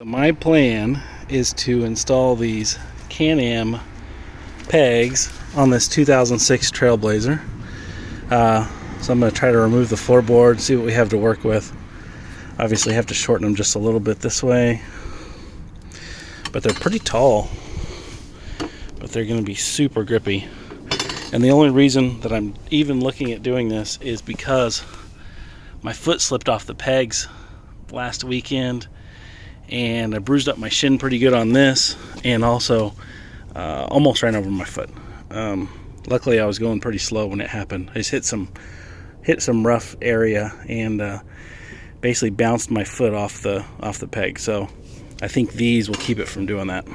My plan is to install these Can-Am pegs on this 2006 Trailblazer. So I'm going to try to remove the floorboard, see what we have to work with. Obviously have to shorten them just a little bit this way. But they're pretty tall. But they're going to be super grippy. And the only reason that I'm even looking at doing this is because my foot slipped off the pegs last weekend. And I bruised up my shin pretty good on this, and also almost ran over my foot. Luckily I was going pretty slow when it happened. I just hit some rough area and basically bounced my foot off the peg. So I think these will keep it from doing that.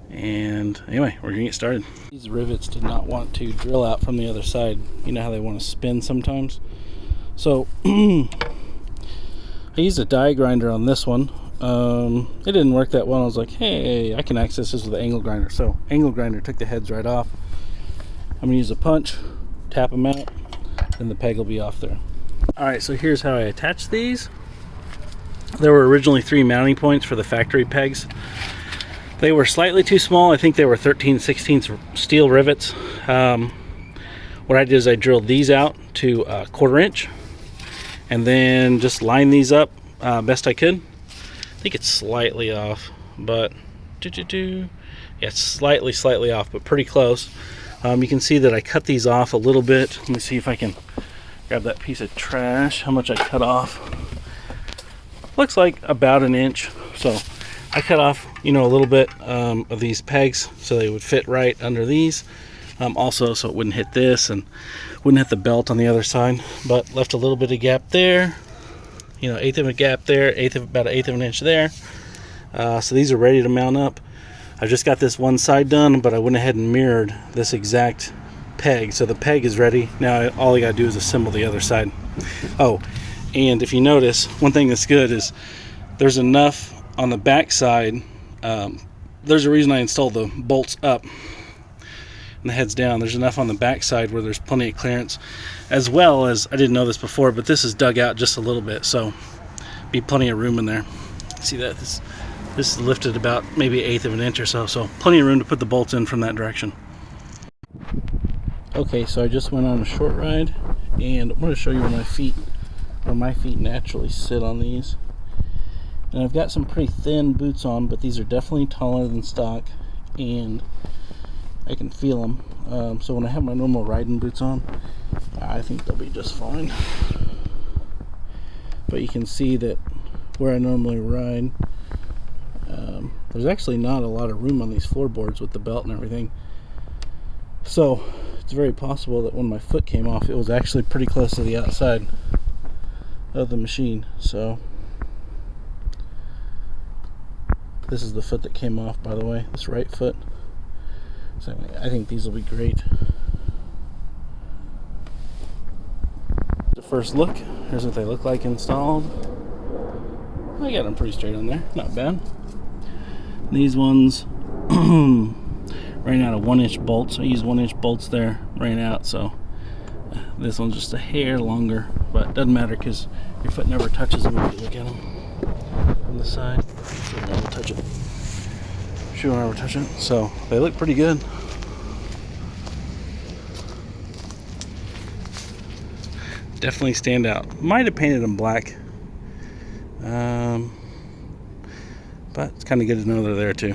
And anyway, we're gonna get started. These rivets did not want to drill out from the other side. You know how they want to spin sometimes? So I used a die grinder on this one. It didn't work that well. I was like, hey, I can access this with an angle grinder. So angle grinder took the heads right off. I'm gonna use a punch, tap them out, and the peg will be off there. All right, so here's how I attach these. There were originally 3 mounting points for the factory pegs. They were slightly too small. I think they were 13/16 steel rivets. What I did is I drilled these out to 1/4 inch. And then just line these up best I could. I think it's slightly off, but yeah, it's slightly off, but pretty close. You can see that I cut these off a little bit. Let me see if I can grab that piece of trash, how much I cut off. Looks like about 1 inch. So I cut off, a little bit of these pegs so they would fit right under these. Also, so it wouldn't hit this and wouldn't hit the belt on the other side, but left a little bit of gap there, 1/8 of a gap there, about 1/8 of an inch there. So these are ready to mount up. I just got this one side done, but I went ahead and mirrored this exact peg, so the peg is ready. Now all I gotta do is assemble the other side. Oh, and if you notice, one thing that's good is there's enough on the back side. There's a reason I installed the bolts up and the heads down. There's enough on the back side where there's plenty of clearance, as well as, I didn't know this before, but this is dug out just a little bit, so be plenty of room in there. See that this is lifted about maybe 1/8 of an inch or so plenty of room to put the bolts in from that direction. Okay, so I just went on a short ride, and I'm going to show you where my feet naturally sit on these. And I've got some pretty thin boots on, but these are definitely taller than stock, and I can feel them. So when I have my normal riding boots on, I think they'll be just fine. But you can see that where I normally ride, there's actually not a lot of room on these floorboards with the belt and everything. So it's very possible that when my foot came off, it was actually pretty close to the outside of the machine. So this is the foot that came off, by the way, this right foot. So I think these will be great. The first look, here's what they look like installed. I got them pretty straight on there, not bad. These ones ran out of 1-inch bolts. I used 1-inch bolts there, ran out, so this one's just a hair longer, but it doesn't matter because your foot never touches them if you look at them on the side. Should never touch it. Shoe will never touch it. So they look pretty good. Definitely stand out. Might have painted them black, but it's kind of good to know they're there too.